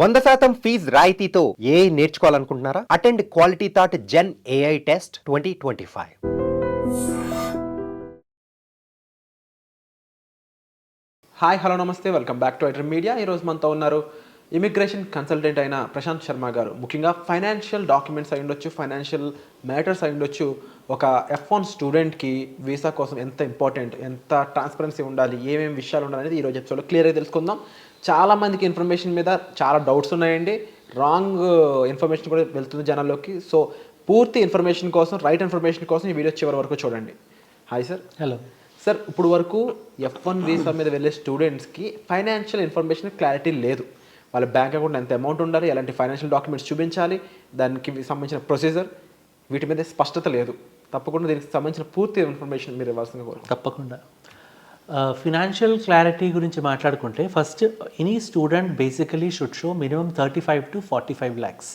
100% fees రాయితీతో AI నేర్చుకోవాలనుకుంటున్నారా? Attend quality thought gen AI test 2025. Hi hello నమస్తే, welcome back to ఐటర్ media. ఈరోజు మనతో ఉన్నారు ఇమిగ్రేషన్ కన్సల్టెంట్ అయిన ప్రశాంత్ శర్మ గారు. ముఖ్యంగా ఫైనాన్షియల్ డాక్యుమెంట్స్ అయి ఉండొచ్చు, ఫైనాన్షియల్ మ్యాటర్స్ అయి ఉండొచ్చు. ఒక F1 స్టూడెంట్కి వీసా కోసం ఎంత ఇంపార్టెంట్, ఎంత ట్రాన్స్పరెన్సీ ఉండాలి, ఏమేమి విషయాలు ఉండాలనేది ఈరోజు ఎపిసోడ్లో క్లియర్గా తెలుసుకుందాం. చాలామందికి ఇన్ఫర్మేషన్ మీద చాలా డౌట్స్ ఉన్నాయండి, రాంగ్ ఇన్ఫర్మేషన్ కూడా వెళ్తుంది జనాల్లోకి. సో పూర్తి ఇన్ఫర్మేషన్ కోసం, రైట్ ఇన్ఫర్మేషన్ కోసం ఈ వీడియో చివరి వరకు చూడండి. Hi sir. హలో సార్, ఇప్పుడు వరకు F1 వీసా మీద వెళ్ళే స్టూడెంట్స్కి ఫైనాన్షియల్ ఇన్ఫర్మేషన్ క్లారిటీ లేదు. వాళ్ళ బ్యాంక్ అకౌంట్ ఎంత అమౌంట్ ఉండాలి, ఎలాంటి ఫైనాన్షియల్ డాక్యుమెంట్స్ చూపించాలి, దానికి సంబంధించిన ప్రొసీజర్, వీటి మీద స్పష్టత లేదు. తప్పకుండా దీనికి సంబంధించిన పూర్తి ఇన్ఫర్మేషన్ మీరు ఇవ్వాల్సింది కోరు. తప్పకుండా ఫినాన్షియల్ క్లారిటీ గురించి మాట్లాడుకుంటే first any student basically should show minimum 35 to 45 lakhs.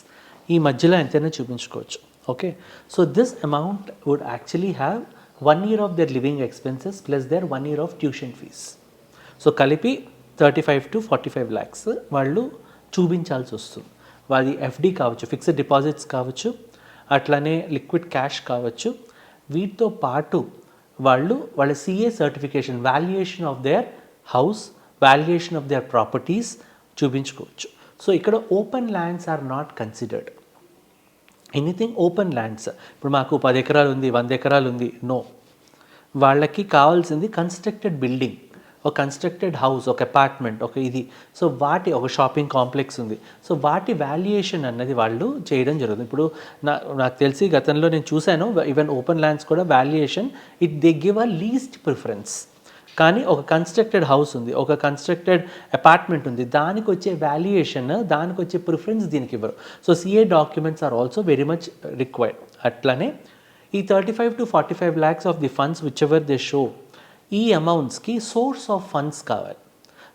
ఈ మధ్యలో ఎంతైనా చూపించుకోవచ్చు. Okay, so this amount would actually have 1 year of their living expenses plus their 1 year of tuition fees. So కలిపి 35 to 45 lakhs వాళ్ళు చూపించాల్సి వస్తుంది. వాళ్ళది FD కావచ్చు, fixed deposits కావచ్చు, అట్లానే లిక్విడ్ క్యాష్ కావచ్చు. వీటితో పాటు వాళ్ళ CA certification, valuation of their house, valuation of their properties చూపించుకోవచ్చు. సో ఇక్కడ open lands are not considered. Anything open lands, ఇప్పుడు మాకు 10 ఎకరాలు ఉంది, 100 ఎకరాలు ఉంది, నో. వాళ్ళకి కావాల్సింది కన్స్ట్రక్టెడ్ బిల్డింగ్, ఒక కన్స్ట్రక్టెడ్ హౌస్, ఒక అపార్ట్మెంట్, ఒక ఇది. సో ఒక షాపింగ్ కాంప్లెక్స్ ఉంది. సో వాటి వాల్యుయేషన్ అన్నది వాళ్ళు చేయడం జరుగుతుంది. ఇప్పుడు నాకు తెలిసి గతంలో నేను చూశాను, ఈవెన్ ఓపెన్ ల్యాండ్స్ కూడా valuation they give a least preference. కానీ ఒక కన్స్ట్రక్టెడ్ హౌస్ ఉంది, ఒక కన్స్ట్రక్టెడ్ అపార్ట్మెంట్ ఉంది, దానికి వచ్చే వాల్యుయేషన్, దానికి వచ్చే ప్రిఫరెన్స్ దీనికి ఇవ్వరు. So CA documents are also very much required. అట్లనే ఈ 35 to 45 lakhs of the funds whichever they show, ఈ అమౌంట్స్కి సోర్స్ ఆఫ్ ఫండ్స్ కావాలి.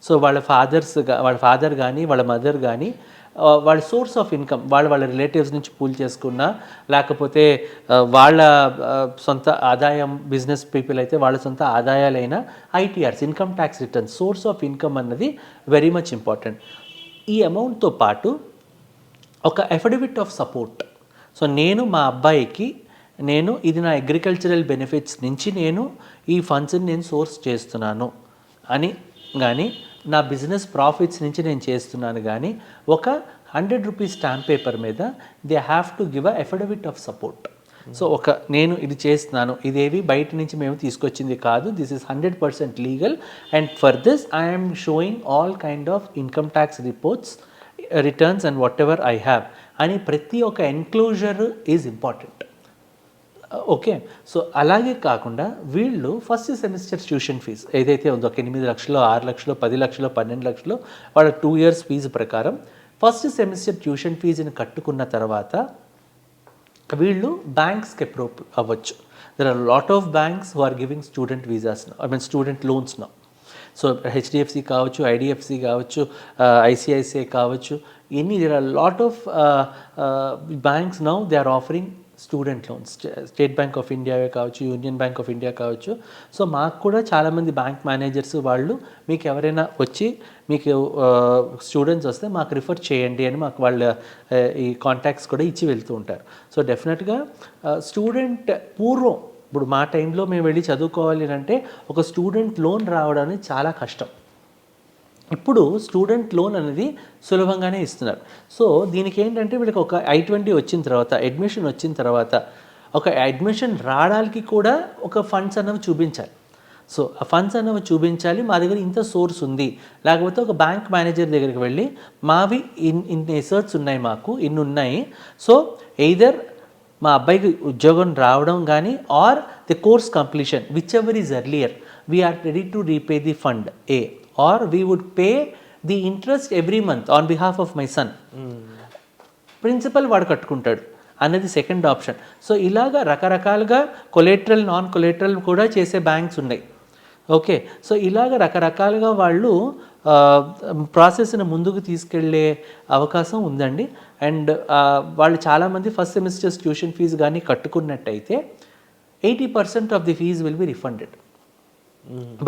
సో వాళ్ళ ఫాదర్ కానీ వాళ్ళ మదర్ కానీ వాళ్ళ సోర్స్ ఆఫ్ ఇన్కమ్, వాళ్ళ రిలేటివ్స్ నుంచి పూల్ చేసుకున్నా, లేకపోతే వాళ్ళ సొంత ఆదాయం, బిజినెస్ పీపుల్ అయితే వాళ్ళ సొంత ఆదాయాలైన ITRs, income tax returns, source of income అన్నది వెరీ మచ్ ఇంపార్టెంట్. ఈ అమౌంట్తో పాటు ఒక అఫిడవిట్ ఆఫ్ సపోర్ట్. సో నేను మా అబ్బాయికి ఇది నా అగ్రికల్చరల్ బెనిఫిట్స్ నుంచి నేను ఈ ఫండ్స్ని నేను సోర్స్ చేస్తున్నాను అని కానీ, నా బిజినెస్ ప్రాఫిట్స్ నుంచి నేను చేస్తున్నాను కానీ, ఒక 100 రూపీస్ స్టాంప్ పేపర్ మీద they have to give a affidavit of support. So నేను ఇది చేస్తున్నాను, ఇదేవి బయట నుంచి మేము తీసుకొచ్చింది కాదు, this is 100% legal, and for this I'm showing all kind of income tax reports, returns and what ever I have అని ప్రతి ఒక్క enclosure is important. Okay, so అలాగే కాకుండా వీళ్ళు ఫస్ట్ సెమిస్టర్ ట్యూషన్ ఫీజు ఏదైతే ఉందో, 8 లక్షలు, 6 లక్షలు, 10 లక్షలు, 12 లక్షలు, వాళ్ళ 2 years ఫీజు ప్రకారం ఫస్ట్ సెమిస్టర్ ట్యూషన్ ఫీజుని కట్టుకున్న తర్వాత వీళ్ళు బ్యాంక్స్కి అప్రూవ్ అవ్వచ్చు. There are lot of banks who are giving student visas, student loans now. So HDFC కావచ్చు, IDFC కావచ్చు, ICICI కావచ్చు, there are lot of banks now they are offering student loans. State Bank of India కావచ్చు, Union Bank of India కావచ్చు. So మాకు కూడా చాలామంది bank managers వాళ్ళు, మీకు ఎవరైనా వచ్చి మీకు స్టూడెంట్స్ వస్తే మాకు రిఫర్ చేయండి అని మాకు వాళ్ళ ఈ కాంటాక్ట్స్ కూడా ఇచ్చి వెళ్తూ ఉంటారు. సో డెఫినెట్గా స్టూడెంట్ పూర్వం, ఇప్పుడు మా టైంలో మేము వెళ్ళి చదువుకోవాలి అంటే ఒక స్టూడెంట్ లోన్ రావడానికి చాలా కష్టం. ఇప్పుడు స్టూడెంట్ లోన్ అనేది సులభంగానే ఇస్తున్నారు. సో దీనికి ఏంటంటే వీళ్ళకి ఒక I-20 వచ్చిన తర్వాత, అడ్మిషన్ వచ్చిన తర్వాత, ఒక అడ్మిషన్ రావడానికి కూడా ఒక ఫండ్స్ అన్నవి చూపించాలి. సో ఆ ఫండ్స్ అన్నవి చూపించాలి, మా దగ్గర ఇంత సోర్స్ ఉంది. లేకపోతే ఒక బ్యాంక్ మేనేజర్ దగ్గరికి వెళ్ళి, మావి ఇన్ని ఎసర్ట్స్ ఉన్నాయి, మాకు ఇన్ని ఉన్నాయి, సో ఎయిదర్ మా అబ్బాయికి ఉద్యోగం రావడం కానీ, or the course completion whichever is earlier, we are ready to repay the fund A, or we would pay the interest every month on behalf of my son. Principal వాడు కట్టుకుంటాడు అన్నది second option. So ఇలాగా రకరకాలుగా collateral, non collateral కూడా చేసే banks ఉన్నాయి. Okay, so ఇలాగ రకరకాలుగా వాళ్ళు ప్రాసెస్ని ముందుకు తీసుకెళ్లే అవకాశం ఉందండి. అండ్ వాళ్ళు చాలామంది ఫస్ట్ సెమిస్టర్స్ ట్యూషన్ ఫీజు కానీ కట్టుకున్నట్టయితే 80% of the fees will be refunded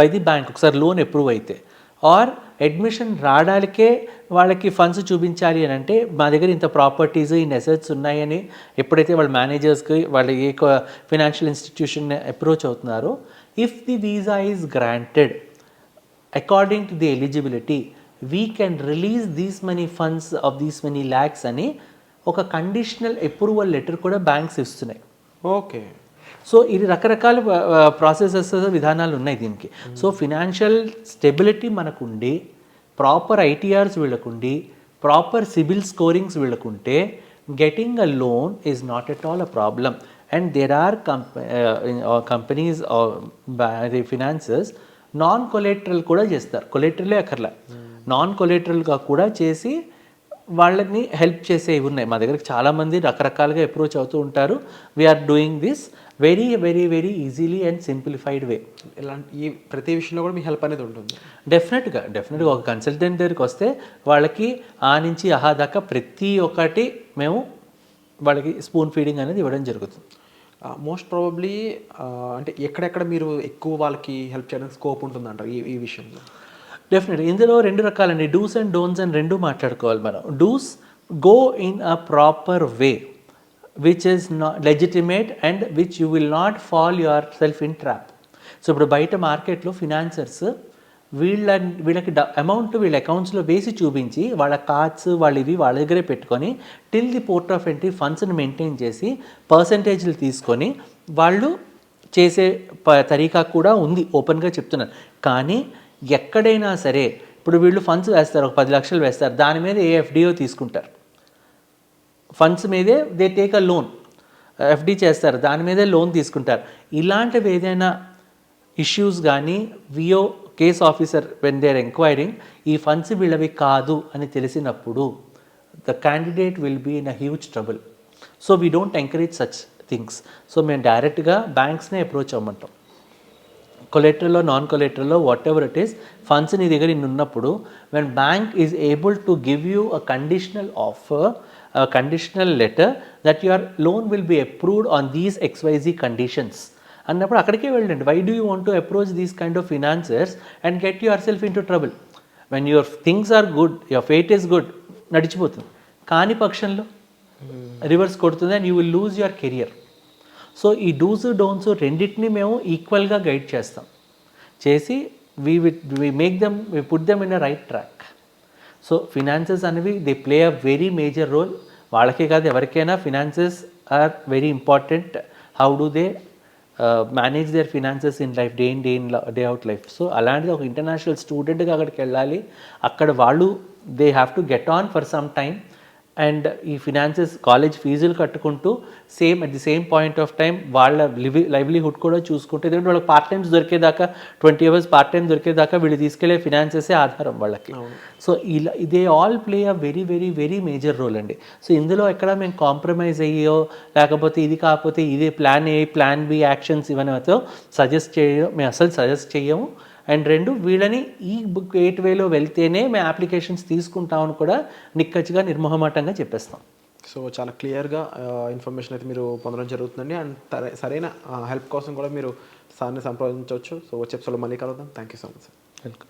by the bank ఒకసారి లోన్ అప్రూవ్ అయితే. ఆర్ అడ్మిషన్ రావడానికే వాళ్ళకి ఫండ్స్ చూపించాలి అని అంటే మా దగ్గర ఇంత ప్రాపర్టీస్ ఇన్ అసెట్స్ ఉన్నాయని ఎప్పుడైతే వాళ్ళ మేనేజర్స్కి వాళ్ళు ఏ ఫినాన్షియల్ ఇన్స్టిట్యూషన్ అప్రోచ్ అవుతున్నారో, if the visa is granted according to the eligibility we can release these money funds of these money lakhs అని ఒక కండిషనల్ అప్రూవల్ లెటర్ కూడా బ్యాంక్స్ ఇస్తున్నాయి. ఓకే. సో ఇది రకరకాల ప్రాసెసెస్ విధానాలు ఉన్నాయి దీనికి. సో ఫినాన్షియల్ స్టెబిలిటీ మనకుండి, ప్రాపర్ ఐటీఆర్స్ వీళ్ళకుండి, ప్రాపర్ సిబిల్ స్కోరింగ్స్ వీళ్ళకుంటే getting a loan is not at all a problem. And there are companies the finances non collateral కూడా చేస్తారు. కొలేటరలే అక్కర్లా, నాన్ కొలేటరల్గా కూడా చేసి వాళ్ళని హెల్ప్ చేసేవి ఉన్నాయి. మా దగ్గర చాలామంది రకరకాలుగా అప్రోచ్ అవుతూ ఉంటారు. We are doing this very very very easily and simplified way. ఇలాంటి ఈ ప్రతి విషయంలో కూడా మీ హెల్ప్ అనేది ఉంటుంది. డెఫినెట్గా ఒక కన్సల్టెంట్ దగ్గరికి వస్తే వాళ్ళకి ఆ నుంచి ఆహా దాకా ప్రతి ఒక్కటి మేము వాళ్ళకి స్పూన్ ఫీడింగ్ అనేది ఇవ్వడం జరుగుతుంది. మోస్ట్ ప్రాబబ్లీ అంటే ఎక్కడెక్కడ మీరు ఎక్కువ వాళ్ళకి హెల్ప్ చేయడానికి స్కోప్ ఉంటుందంటారు ఈ విషయంలో? డెఫినెట్లీ ఇందులో రెండు రకాలండి, డూస్ అండ్ డోన్స్ అని రెండు మాట్లాడుకోవాలి మనం. Does go in a proper way which is not legitimate and which you will not fall yourself in trap. So ఇప్పుడు బయట మార్కెట్లో ఫినాన్సర్స్ వీళ్ళకి అమౌంట్ వీళ్ళ అకౌంట్స్లో వేసి చూపించి వాళ్ళ కార్డ్స్ ఇవి వాళ్ళ దగ్గరే పెట్టుకొని till the port of entry ఫండ్స్ని మెయింటైన్ చేసి పర్సంటేజ్లు తీసుకొని వాళ్ళు చేసే తరీకా కూడా ఉంది, ఓపెన్గా చెప్తున్నాను. కానీ ఎక్కడైనా సరే ఇప్పుడు వీళ్ళు ఫండ్స్ వేస్తారు, ఒక 10 లక్షలు వేస్తారు, దాని మీద ఏ ఎఫ్డిఓ తీసుకుంటారు, ఫండ్స్ మీదే they take a loan, FD చేస్తారు, దాని మీదే లోన్ తీసుకుంటారు. ఇలాంటివి ఏదైనా ఇష్యూస్ కానీ విఓ case officer when they are enquiring ఈ ఫండ్స్ వీళ్ళవి కాదు అని తెలిసినప్పుడు the candidate will be in a huge trouble. So we don't encourage such things. So మేము డైరెక్ట్గా బ్యాంక్స్నే అప్రోచ్ అవ్వమంటాం. కొలెటరల్లో నాన్ కొలెటరల్లో whatever it is, funds నీ దగ్గర ఉన్నప్పుడు when bank is able to give you a conditional offer, a conditional letter that your loan will be approved on these XYZ conditions అన్నప్పుడు అక్కడికే వెళ్ళండి. Why do you want to approach these kind of financers and get yourself into trouble? When your things are good, your fate is good, నడిచిపోతుంది. కాని పక్షంలో reverse కొడుతుంది and you will lose your career. So ఈ do's don'ts రెండింటినీ మేము ఈక్వల్గా guide చేస్తాం, చేసి we make them, we put them in a right track. So finances అనేవి they play a very major role. వాళ్ళకే కాదు ఎవరికైనా finances are very important. How do they manage their finances in life, day out life. So అలాంటిది ఒక international స్టూడెంట్గా అక్కడికి వెళ్ళాలి. అక్కడ వాళ్ళు they have to get on for some time and ఈ ఫినాన్సెస్ కాలేజ్ ఫీజులు కట్టుకుంటూ at the same point of time వాళ్ళ లైవ్లీహుడ్ కూడా చూసుకుంటూ, ఎందుకంటే వాళ్ళకి పార్ట్ టైమ్స్ దొరికేదాకా 20 hours పార్ట్ టైం దొరికేదాకా వీళ్ళు తీసుకెళ్లే ఫినాన్సెసే ఆధారం వాళ్ళకి. So they all play a very very very major role అండి. సో ఇందులో ఎక్కడ మేము కాంప్రమైజ్ అయ్యో లేకపోతే ఇది కాకపోతే ఇదే plan A plan B actions ఇవన్నతో మేము అసలు సజెస్ట్ చేయము. అండ్ రెండు, వీళ్ళని ఈ గేట్ వేలో వెళ్తేనే మేము అప్లికేషన్స్ తీసుకుంటామని కూడా నిక్కచ్చిగా నిర్మోహమాటంగా చెప్పేస్తాం. సో చాలా క్లియర్గా ఇన్ఫర్మేషన్ అయితే మీరు పొందడం జరుగుతుందండి. అండ్ సరైన హెల్ప్ కోసం కూడా మీరు సార్ని సంప్రదించవచ్చు. సో వచ్చే ఎపిసోడ్లో మళ్ళీ కలుద్దాం. Thank you so much sir. Welcome.